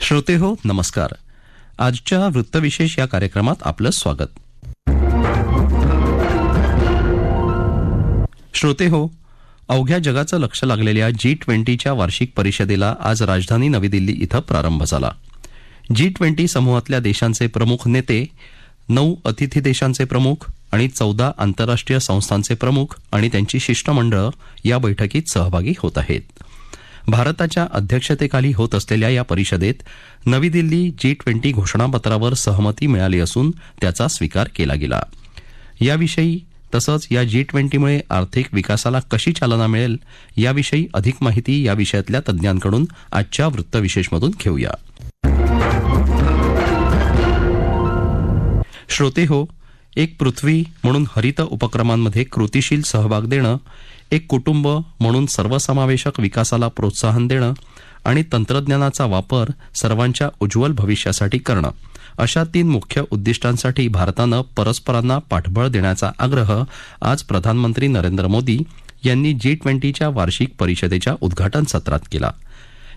श्रोते हो नमस्कार. आजच्या वृत्तविशेष या कार्यक्रमात आपलं स्वागत. श्रोते हो, अवघ्या जगाचं लक्ष लागलेल्या G20च्या वार्षिक परिषदेला आज राजधानी नवी दिल्ली इथं प्रारंभ झाला. G20 समूहातल्या देशांचे प्रमुख नेते, 9 अतिथी देशांचे प्रमुख आणि 14 आंतरराष्ट्रीय संस्थांचे प्रमुख आणि त्यांची शिष्टमंडळं या बैठकीत सहभागी होत आहेत. भारताच्या अध्यक्षतेखाली होत असलेल्या या परिषदेत नवी दिल्ली G20 घोषणापत्रावर सहमती मिळाली असून त्याचा स्वीकार केला गेला. याविषयी तसंच या G20मुळे आर्थिक विकासाला कशी चालना मिळेल याविषयी अधिक माहिती या विषयातल्या तज्ज्ञांकडून आजच्या वृत्तविशेषमधून घेऊया. श्रोते हो, एक पृथ्वी म्हणून हरित उपक्रमांमध्ये कृतीशील सहभाग देणं, एक कुटुंब म्हणून सर्वसमावेशक विकासाला प्रोत्साहन देणं आणि तंत्रज्ञानाचा वापर सर्वांच्या उज्ज्वल भविष्यासाठी करणं अशा 3 मुख्य उद्दिष्टांसाठी भारतानं परस्परांना पाठबळ देण्याचा आग्रह आज प्रधानमंत्री नरेंद्र मोदी यांनी G20च्या वार्षिक परिषदेच्या उद्घाटन सत्रात केला.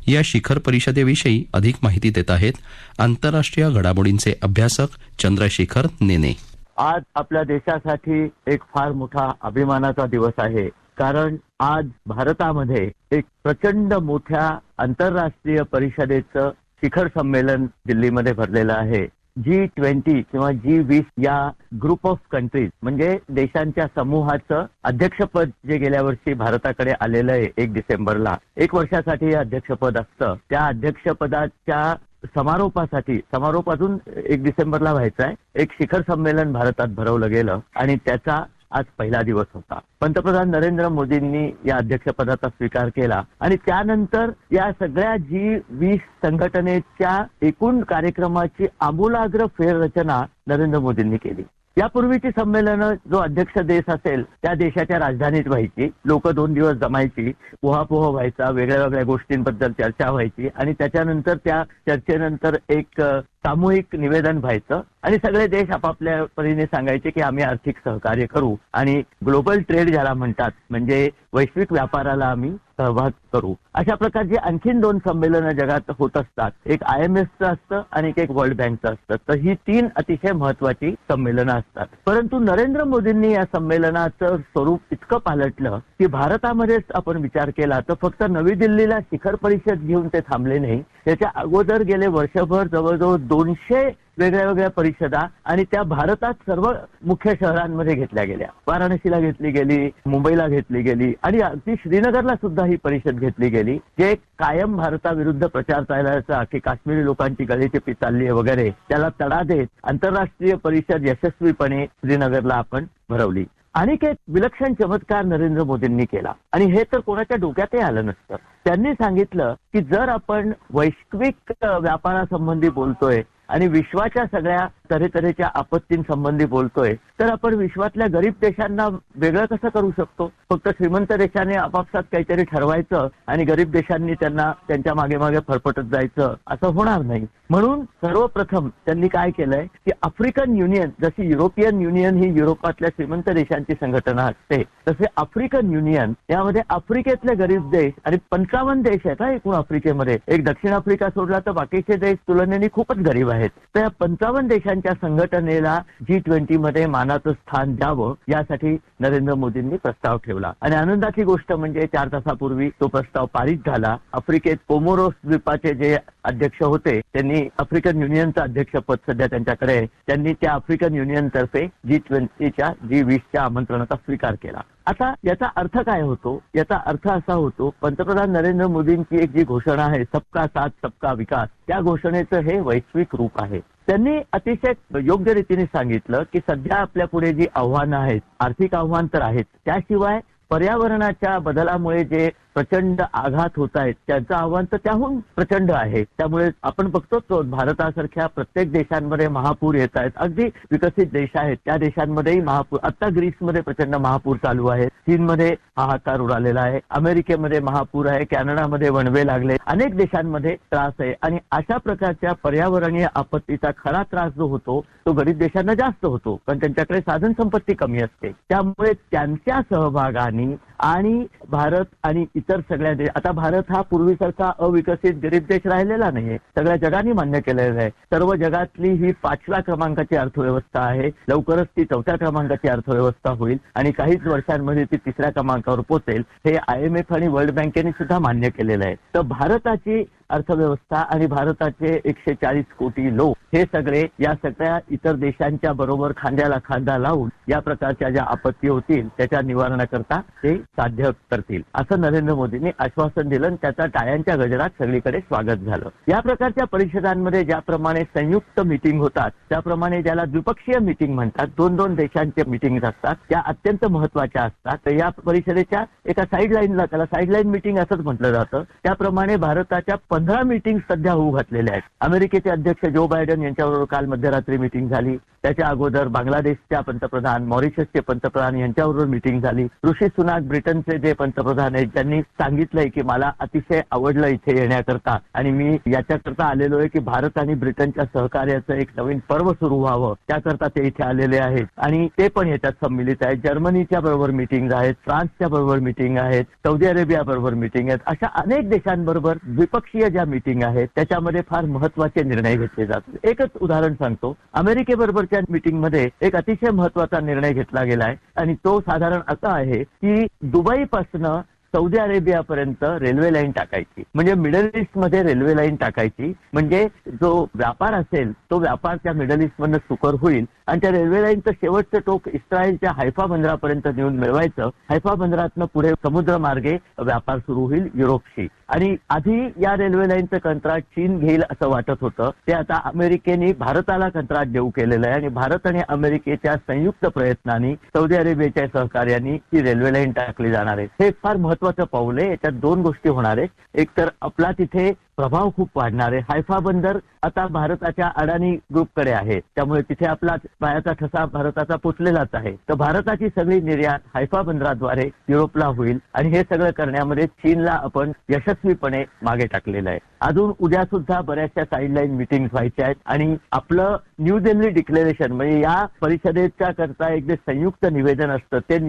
या शिखर परिषदेविषयी अधिक माहिती देत आहेत आंतरराष्ट्रीय घडामोडींचे अभ्यासक चंद्रशेखर नेने. आज आपल्या देशासाठी एक फार मोठा अभिमानाचा दिवस आहे, कारण आज भारतामध्ये एक प्रचंड मोठ्या आंतरराष्ट्रीय परिषदेचं शिखर संमेलन दिल्लीमध्ये भरलेलं आहे. G20 किंवा G20 या ग्रुप ऑफ कंट्रीज म्हणजे देशांच्या समूहाचं अध्यक्षपद जे गेल्या वर्षी भारताकडे आलेलं आहे 1 डिसेंबरला. 1 वर्षासाठी हे अध्यक्षपद असतं. त्या अध्यक्षपदाच्या समारोप अजून 1 डिसेंबरला व्हायचा आहे. एक शिखर संमेलन भारतात भरवलं गेलं आणि त्याचा आज पहिला दिवस होता. पंतप्रधान नरेंद्र मोदींनी या अध्यक्षपदाचा स्वीकार केला आणि त्यानंतर या सगळ्या G20 संघटनेच्या एकूण कार्यक्रमाची आमूलाग्र फेररचना नरेंद्र मोदींनी केली. यापूर्वीची संमेलनं जो अध्यक्ष देश असेल त्या देशाच्या राजधानीत व्हायची. लोक 2 दिवस जमायची, उहापोह व्हायचा, वेगळ्या वेगळ्या गोष्टींबद्दल चर्चा व्हायची आणि त्याच्यानंतर त्या चर्चेनंतर एक सामूहिक निवेदन व्हायचं आणि सगळे देश आपापल्या परीने सांगायचे की आम्ही आर्थिक सहकार्य करू आणि ग्लोबल ट्रेड ज्याला म्हणतात म्हणजे वैश्विक व्यापाराला आम्ही सहभाग करू. अशा प्रकारची आणखीन 2 संमेलनं जगात होत असतात. एक IMFचं असतं आणि एक वर्ल्ड बँकचं असतं. तर ही 3 अतिशय महत्वाची संमेलनं असतात. परंतु नरेंद्र मोदींनी या संमेलनाचं स्वरूप इतकं पालटलं की भारतामध्येच आपण विचार केला तर फक्त नवी दिल्लीला शिखर परिषद घेऊन ते थांबले नाही. त्याच्या अगोदर गेले वर्षभर जवळजवळ 200 वेगळ्या वेगळ्या परिषदा आणि त्या भारतात सर्व मुख्य शहरांमध्ये घेतल्या गेल्या. वाराणसीला घेतली गेली, मुंबईला घेतली गेली आणि अगदी श्रीनगरला सुद्धा ही परिषद घेतली गेली. जे कायम भारताविरुद्ध प्रचार चालायचा की काश्मीरी लोकांची गळीचेपी चालली आहे वगैरे, त्याला तडा देत आंतरराष्ट्रीय परिषद यशस्वीपणे श्रीनगरला आपण भरवली. आणि एक विलक्षण चमत्कार नरेंद्र मोदींनी केला आणि हे तर कोणाच्या डोक्यातही आलं नसतं. त्यांनी सांगितलं की जर आपण वैश्विक व्यापारासंबंधी बोलतोय आणि विश्वाच्या सगळ्या तऱ्हेतऱ्हेच्या आपत्तींसंबंधी बोलतोय तर आपण विश्वातल्या गरीब देशांना वेगळं कसं करू शकतो. फक्त श्रीमंत देशाने आपापसात काहीतरी ठरवायचं आणि गरीब देशांनी त्यांना त्यांच्या मागे मागे फरफटत जायचं असं होणार नाही. म्हणून सर्वप्रथम त्यांनी काय केलंय की आफ्रिकन युनियन, जशी युरोपियन युनियन ही युरोपातल्या श्रीमंत देशांची संघटना असते तसे आफ्रिकन युनियन यामध्ये आफ्रिकेतले गरीब देश आणि 55 देश आहेत एकूण आफ्रिकेमध्ये. एक दक्षिण आफ्रिका सोडला तर बाकीचे देश तुलनेने खूपच गरीब आहेत. तर या 55 देशांच्या संघटनेला G20 मध्ये मानाचं स्थान द्यावं यासाठी नरेंद्र मोदींनी प्रस्ताव ठेवला आणि आनंदाची गोष्ट म्हणजे 4 तासापूर्वी तो प्रस्ताव पारित झाला. आफ्रिकेत कोमोरोस द्वीपाचे जे अध्यक्ष होते त्यांनी आफ्रिकन युनियनचं अध्यक्षपद सध्या त्यांच्याकडे आहे. त्यांनी त्या आफ्रिकन युनियन तर्फे G20च्या आमंत्रणाचा स्वीकार केला. आता याचा अर्थ काय होतो? याचा अर्थ असा होतो, पंतप्रधान नरेंद्र मोदींची एक जी घोषणा आहे सबका साथ सबका विकास, त्या घोषणेचं हे वैश्विक रूप आहे. त्यांनी अतिशय योग्य रीतीने सांगितलं की सध्या आपल्या पुढे जी आव्हानं आहेत, आर्थिक आव्हान तर आहेत, त्याशिवाय पर्यावरणाच्या बदलामुळे जे प्रचंड आघात होत आहेत त्याचं आव्हान तर त्याहून प्रचंड आहे. त्यामुळे आपण बघतो भारतासारख्या प्रत्येक देशांमध्ये महापूर येत आहेत. अगदी विकसित देश आहेत त्या देशांमध्येही महापूर, आता ग्रीसमध्ये प्रचंड महापूर चालू आहे, चीनमध्ये हाहाकार उडालेला आहे, अमेरिकेमध्ये महापूर आहे, कॅनडामध्ये वणवे लागले, अनेक देशांमध्ये त्रास आहे. आणि अशा प्रकारच्या पर्यावरणीय आपत्तीचा खरा त्रास जो होतो तो गरीब देशांना जास्त होतो, पण त्यांच्याकडे साधन संपत्ती कमी असते. त्यामुळे त्यांच्या सहभागाने आणि भारत आणि इतर सगळ्या देश, आता भारत हा पूर्वीसारखा अविकसित गरीब देश राहिलेला नाहीये, सगळ्या जगाने मान्य केलेला आहे. सर्व जगातली ही 5व्या क्रमांकाची अर्थव्यवस्था आहे. लवकरच ती 4थ्या क्रमांकाची अर्थव्यवस्था होईल आणि काहीच वर्षांमध्ये ती 3ऱ्या क्रमांकावर पोहोचेल. हे IMF आणि वर्ल्ड बँकेने सुद्धा मान्य केलेलं आहे. तर भारताची अर्थव्यवस्था आणि भारताचे 140 कोटी लोक हे सगळे या सगळ्या इतर देशांच्या बरोबर खांद्याला खांदा लावून या प्रकारच्या ज्या आपत्ती होतील त्याच्या निवारणाकरता ते साध्य करतील, असं नरेंद्र मोदींनी आश्वासन दिलं आणि त्याचा टाळ्यांच्या गजरात सगळीकडे स्वागत झालं. या प्रकारच्या परिषदांमध्ये ज्याप्रमाणे संयुक्त मीटिंग होतात त्याप्रमाणे ज्याला द्विपक्षीय मीटिंग म्हणतात, 2-2 देशांचे मीटिंग असतात, त्या अत्यंत महत्वाच्या असतात. तर या परिषदेच्या एका साईडलाईनला, त्याला साईडलाईन मीटिंग असंच म्हटलं जातं, त्याप्रमाणे भारताच्या 15 मीटिंग सध्या होऊ घातलेल्या आहेत. अमेरिकेचे अध्यक्ष जो बायडन यांच्याबरोबर काल मध्यरात्री मीटिंग झाली. त्याच्या अगोदर बांगलादेशच्या पंतप्रधान, मॉरिशसचे पंतप्रधान यांच्याबरोबर मीटिंग झाली. ऋषी सुनाक ब्रिटनचे जे पंतप्रधान आहेत त्यांनी सांगितलंय की मला अतिशय आवडलं इथे येण्याकरता आणि मी याच्याकरता आलेलो आहे की भारत आणि ब्रिटनच्या सहकार्याचं एक नवीन पर्व सुरू व्हावं, त्याकरता ते इथे आलेले आहेत आणि ते पण याच्यात सम्मिलित आहेत. जर्मनीच्या बरोबर मीटिंग आहेत, फ्रान्सच्या बरोबर मीटिंग आहेत, सौदी अरेबिया बरोबर मीटिंग आहेत. अशा अनेक देशांबरोबर द्विपक्षीय ज्या मीटिंग आहेत त्याच्यामध्ये फार महत्वाचे निर्णय घेतले जातात. एकच उदाहरण सांगतो, अमेरिकेबरोबरच्या मीटिंगमध्ये एक अतिशय महत्वाचा निर्णय घेतला गेला आहे आणि तो साधारण असा आहे की दुबईपासून सौदी अरेबियापर्यंत रेल्वे लाईन टाकायची, म्हणजे मिडल ईस्ट मध्ये रेल्वे लाईन टाकायची, म्हणजे जो व्यापार असेल तो व्यापार त्या मिडल ईस्ट मधनं सुकर होईल आणि त्या रेल्वे लाईनचं शेवटचं टोक इस्रायलच्या हैफा बंदरापर्यंत नेऊन मिळवायचं. हैफा बंदरातनं पुढे समुद्रमार्गे व्यापार सुरू होईल युरोपशी. आणि आधी या रेल्वे लाईनचं कंत्राट चीन घेईल असं वाटत होतं, ते आता अमेरिकेने भारताला कंत्राट देऊ केलेलं आहे आणि भारत आणि अमेरिकेच्या संयुक्त प्रयत्नांनी सौदी अरेबियाच्या सहकार्याने ही रेल्वे लाईन टाकली जाणार आहे. हे फार महत्वाचं पाऊल आहे. याच्यात 2 गोष्टी होणार आहेत. एक तर आपला तिथे प्रभाव खूप वाढणार आहे. हैफा बंदर आता भारताच्या अडानी ग्रुपकडे आहे, त्यामुळे तिथे आपला पायाचा ठसा भारताचा पोचलेलाच आहे. तर भारताची सगळी निर्यात हैफा बंदराद्वारे युरोपला होईल आणि हे सगळं करण्यामध्ये चीनला आपण यशस्वीपणे मागे टाकलेलं आहे. अजून उद्या सुद्धा बऱ्याचशा साईडलाईन मीटिंग व्हायच्या आहेत आणि आपलं न्यू दिल्ली डिक्लेरेशन म्हणजे या परिषदेच्या करता एक जे संयुक्त निवेदन असतं ते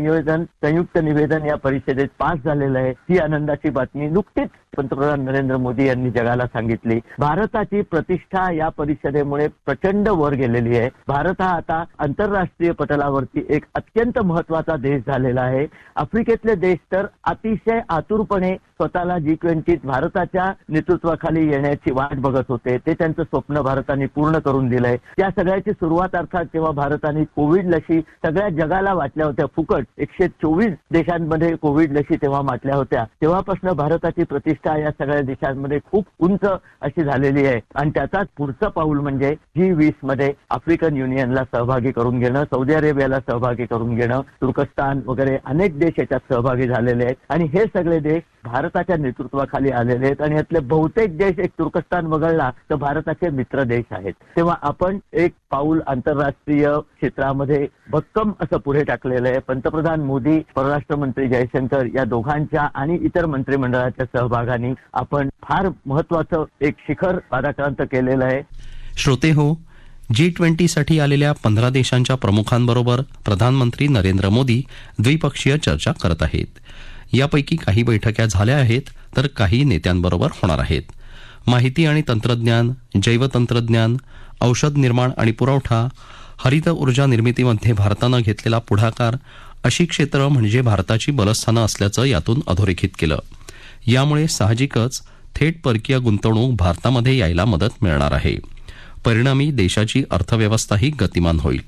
संयुक्त निवेदन या परिषदेत पास झालेलं आहे. ही आनंदाची बातमी नुकतीच पंतप्रधान नरेंद्र मोदी यांनी जगाला सांगितली. भारताची प्रतिष्ठा या परिषदेमुळे प्रचंड वर गेलेली आहे. भारत हा आता आंतरराष्ट्रीय पटलावरती एक अत्यंत महत्वाचा देश झालेला आहे. आफ्रिकेतले देश तर अतिशय आतुरपणे स्वतःला G20 भारताच्या नेतृत्वाखाली येण्याची वाट बघत होते. ते त्यांचं स्वप्न भारताने पूर्ण करून दिलंय. त्या सगळ्याची सुरुवात अर्थात जेव्हा भारताने कोविड लशी सगळ्या जगाला वाटल्या होत्या फुकट, 124 देशांमध्ये कोविड लशी तेव्हा वाटल्या होत्या, तेव्हापासून भारताची प्रतिष्ठा या सगळ्या देशांमध्ये खूप उंच अशी झालेली आहे. आणि त्याचाच पुढचं पाऊल म्हणजे G20 मध्ये आफ्रिकन युनियनला सहभागी करून घेणं, सौदी अरेबियाला सहभागी करून घेणं, तुर्कस्तान वगैरे अनेक देश याच्यात सहभागी झालेले आहेत आणि हे सगळे देश भारताच्या नेतृत्वाखाली आलेले आहेत आणि यातले बहुतेक देश, एक तुर्कस्तान वगळला तर भारताचे मित्र देश आहेत. तेव्हा आपण एक पाऊल आंतरराष्ट्रीय क्षेत्रामध्ये भक्कम असं पुढे टाकलेलं आहे. पंतप्रधान मोदी, परराष्ट्र मंत्री जयशंकर या दोघांच्या आणि इतर मंत्रिमंडळाच्या सहभागाने आपण फार महत्वाचं एक शिखर पादाक्रांत केलेलं आहे. श्रोते हो, G20 साठी आलेल्या 15 देशांच्या प्रमुखांबरोबर प्रधानमंत्री नरेंद्र मोदी द्विपक्षीय चर्चा करत आहेत. यापैकी काही बैठका झाल्या आहेत तर काही नेत्यांबरोबर होणार आहेत. माहिती आणि तंत्रज्ञान, जैवतंत्रज्ञान, औषध निर्माण आणि पुरवठा, हरित ऊर्जा निर्मितीमध्ये भारतानं घेतलेला पुढाकार अशी क्षेत्र म्हणजे भारताची बलस्थानं असल्याचं यातून अधोरेखित केलं. यामुळे साहजिकच थेट परकीय गुंतवणूक भारतामध्ये यायला मदत मिळणार आहे. परिणामी देशाची अर्थव्यवस्थाही गतिमान होईल.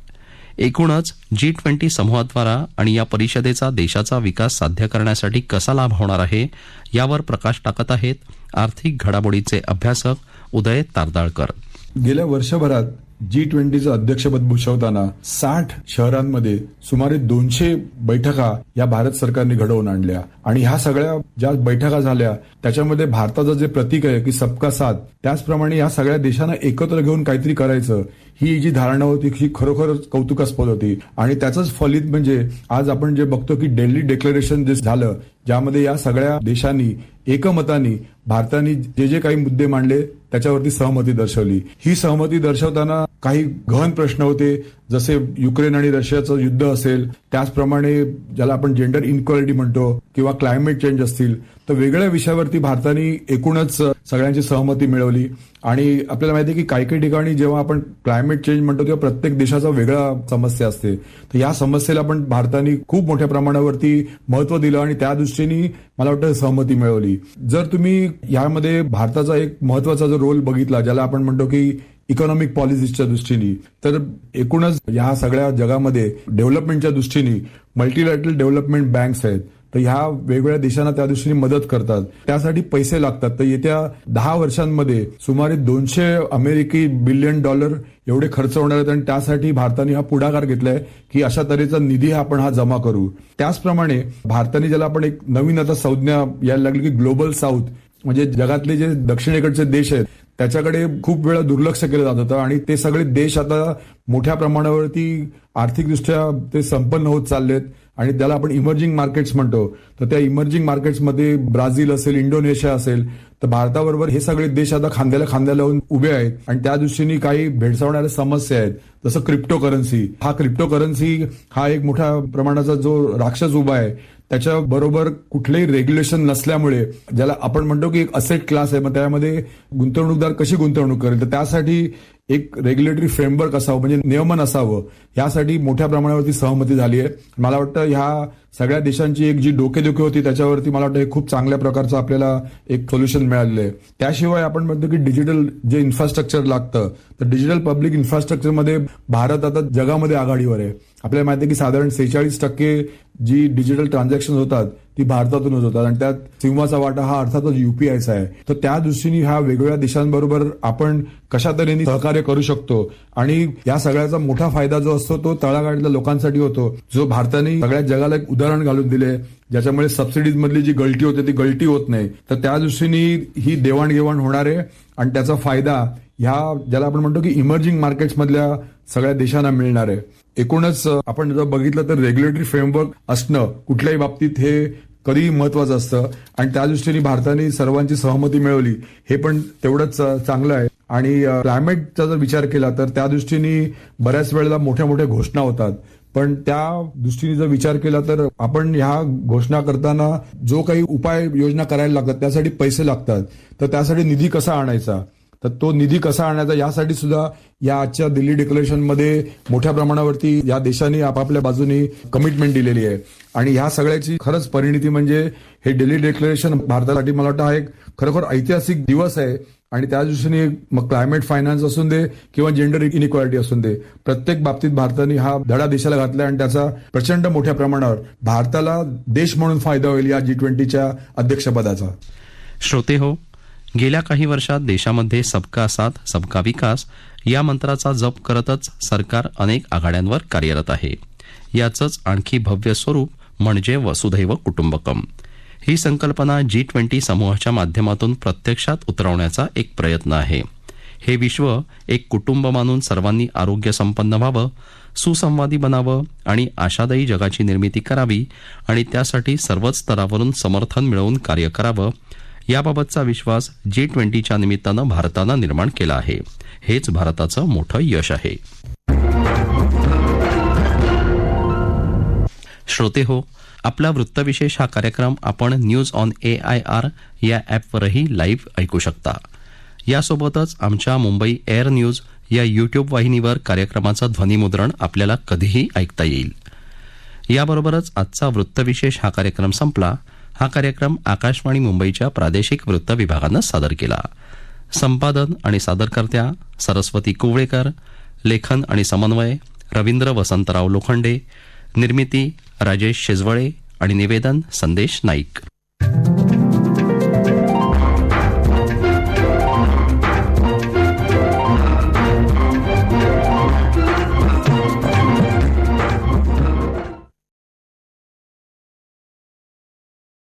एकूणच G20 समूहाद्वारा आणि या परिषदेचा देशाचा विकास साध्य करण्यासाठी कसा लाभ होणार आहे यावर प्रकाश टाकत आहेत आर्थिक घडामोडीचे अभ्यासक उदय तारदाळकर. गेल्या वर्षभरात G20चं अध्यक्षपद भूषवताना 60 शहरांमध्ये सुमारे 200 बैठका या भारत सरकारने घडवून आणल्या आणि ह्या सगळ्या ज्या बैठका झाल्या त्याच्यामध्ये भारताचं जे प्रतीक आहे की सबका साथ, त्याचप्रमाणे या सगळ्या देशांना एकत्र घेऊन काहीतरी करायचं ही जी धारणा होती ही खरोखरच कौतुकास्पद होती. आणि त्याचंच फलित म्हणजे आज आपण जे बघतो की दिल्ली डिक्लेरेशन जे झालं, ज्यामध्ये या सगळ्या देशांनी एकमताने भारताने जे जे काही मुद्दे मांडले त्याच्यावरती सहमती दर्शवली. ही सहमती दर्शवताना काही गहन प्रश्न होते, जसे युक्रेन आणि रशियाचं युद्ध असेल, त्याचप्रमाणे ज्याला आपण जेंडर इनइक्वालिटी म्हणतो किंवा क्लायमेट चेंज असतील, तर वेगळ्या विषयावरती भारताने एकूणच सगळ्यांची सहमती मिळवली. आणि आपल्याला माहिती आहे की काही काही ठिकाणी जेव्हा आपण क्लायमेट चेंज म्हणतो तेव्हा प्रत्येक देशाचा वेगळा समस्या असते. तर या समस्येला पण भारताने खूप मोठ्या प्रमाणावरती महत्व दिलं आणि त्या दृष्टीने मला वाटतं सहमती मिळवली. जर तुम्ही यामध्ये भारताचा एक महत्वाचा जो रोल बघितला, ज्याला आपण म्हणतो की इकॉनॉमिक पॉलिसीच्या दृष्टीने, तर एकूणच या सगळ्या जगामध्ये डेव्हलपमेंटच्या दृष्टीने मल्टीलॅटरल डेव्हलपमेंट बँक्स आहेत. तर ह्या वेगवेगळ्या देशांना त्या दृष्टीने मदत करतात. त्यासाठी पैसे लागतात. तर येत्या 10 वर्षांमध्ये सुमारे $200 अमेरिकी बिलियन एवढे खर्च होणार आहेत आणि त्यासाठी भारताने हा पुढाकार घेतलाय की अशा तऱ्हेचा निधी आपण हा जमा करू. त्याचप्रमाणे भारताने ज्याला आपण एक नवीन आता संज्ञा यायला लागली की ग्लोबल साऊथ, म्हणजे जगातले जे दक्षिणेकडचे देश आहेत त्याच्याकडे खूप वेळा दुर्लक्ष केलं जात होतं आणि ते सगळे देश आता मोठ्या प्रमाणावरती आर्थिकदृष्ट्या ते संपन्न होत चाललेत आणि त्याला आपण इमर्जिंग मार्केट्स म्हणतो. तर त्या इमर्जिंग मार्केट्समध्ये ब्राझील असेल, इंडोनेशिया असेल, तर भारताबरोबर हे सगळे देश आता खांद्याला खांद्या लावून उभे आहेत आणि त्या दृष्टीने काही भेडसावणाऱ्या समस्या आहेत. जसं क्रिप्टो करन्सी हा एक मोठ्या प्रमाणाचा जो राक्षस उभा आहे, त्याच्याबरोबर कुठलेही रेग्युलेशन नसल्यामुळे ज्याला आपण म्हणतो की एक असेट क्लास आहे, मग त्यामध्ये गुंतवणूकदार कशी गुंतवणूक करेल, तर त्यासाठी एक रेग्युलेटरी फ्रेमवर्क असावं, म्हणजे नियमन असावं, यासाठी मोठ्या प्रमाणावरती सहमती झाली आहे. मला वाटतं ह्या सगळ्या देशांची एक जी डोकेदुखी होती त्याच्यावरती मला वाटतं हे खूप चांगल्या प्रकारचं आपल्याला एक सोल्युशन मिळालेलं आहे. त्याशिवाय आपण म्हणतो की डिजिटल जे इन्फ्रास्ट्रक्चर लागतं, तर डिजिटल पब्लिक इन्फ्रास्ट्रक्चरमध्ये भारत आता जगामध्ये आघाडीवर आहे. आपल्याला माहिती आहे की साधारण 46% जी डिजिटल ट्रान्झॅक्शन होतात ती भारतातूनच होतात आणि त्यात सिंहाचा वाटा हा अर्थातच युपीआयचा आहे. तर त्या दृष्टीने ह्या वेगवेगळ्या देशांबरोबर आपण कशा तऱ्हेने सहकार्य करू शकतो आणि या सगळ्याचा मोठा फायदा जो असतो तो तळागाळातल्या लोकांसाठी होतो, जो भारताने सगळ्या जगाला एक उदाहरण घालून दिले, ज्याच्यामुळे सबसिडीज मधली जी गळती होते ती गळती होत नाही. तर त्या दृष्टीने ही देवाणघेवाण होणार आहे आणि त्याचा फायदा ह्या ज्याला आपण म्हणतो की इमर्जिंग मार्केट्स मधल्या सगळ्या देशांना मिळणार आहे. एकूणच आपण जर बघितलं तर रेग्युलेटरी फ्रेमवर्क असणं कुठल्याही बाबतीत हे कधीही महत्वाचं असतं आणि त्या दृष्टीने भारताने सर्वांची सहमती मिळवली हे पण तेवढंच चांगलं आहे. आणि क्लायमेटचा जर विचार केला तर त्या दृष्टीने बऱ्याच वेळेला मोठ्या मोठ्या घोषणा होतात, पण त्या दृष्टीने जर विचार केला तर आपण ह्या घोषणा करताना जो काही उपाय योजना करायला लागतात त्यासाठी पैसे लागतात. तर त्यासाठी निधी कसा आणायचा, तर तो निधी कसा आणायचा यासाठी सुद्धा या आजच्या दिल्ली डिक्लेरेशनमध्ये मोठ्या प्रमाणावरती या देशांनी आपापल्या बाजूनी कमिटमेंट दिलेली आहे. आणि ह्या सगळ्याची खरंच परिणिती म्हणजे हे दिल्ली डिक्लेरेशन भारतासाठी मला वाटतं हा एक खरोखर ऐतिहासिक दिवस आहे. आणि त्या दृष्टीने मग क्लायमेट फायनान्स असून दे किंवा जेंडर इनइक्वालिटी असून दे, प्रत्येक बाबतीत भारताने हा धडा देशाला घातला आणि त्याचा प्रचंड मोठ्या प्रमाणावर भारताला देश म्हणून फायदा होईल या G20च्या अध्यक्षपदाचा. श्रोते हो, गेल्या काही वर्षात देशामध्ये सबका साथ सबका विकास या मंत्राचा जप करतच सरकार अनेक आघाड्यांवर कार्यरत आहे. याचंच आणखी भव्य स्वरूप म्हणजे वसुधैव कुटुंबकम. ही संकल्पना G20 समूहाच्या माध्यमातून प्रत्यक्षात उतरवण्याचा एक प्रयत्न आहे. हे विश्व एक कुटुंब मानून सर्वांनी आरोग्य संपन्न व्हावं, सुसंवादी बनावं आणि आशादायी जगाची निर्मिती करावी आणि त्यासाठी सर्वच स्तरावरून समर्थन मिळवून कार्य करावं, याबाबतचा विश्वास G20च्या निमित्तानं भारतानं निर्माण केला आहे. हेच भारताचं मोठं यश आहे. श्रोते हो, आपला वृत्तविशेष हा कार्यक्रम आपण न्यूज ऑन AIR या ॲपवरही लाईव्ह ऐकू शकता. यासोबतच आमच्या मुंबई एअर न्यूज या यूट्यूब वाहिनीवर कार्यक्रमाचं ध्वनिमुद्रण आपल्याला कधीही ऐकता येईल. याबरोबरच आजचा वृत्तविशेष हा कार्यक्रम संपला. हा कार्यक्रम आकाशवाणी मुंबईच्या प्रादेशिक वृत्त विभागानं सादर केला. संपादन आणि सादरकर्त्या सरस्वती कुवळेकर, लेखन आणि समन्वय रवींद्र वसंतराव लोखंडे, निर्मिती राजेश शेजवळे आणि निवेदन संदेश नाईक.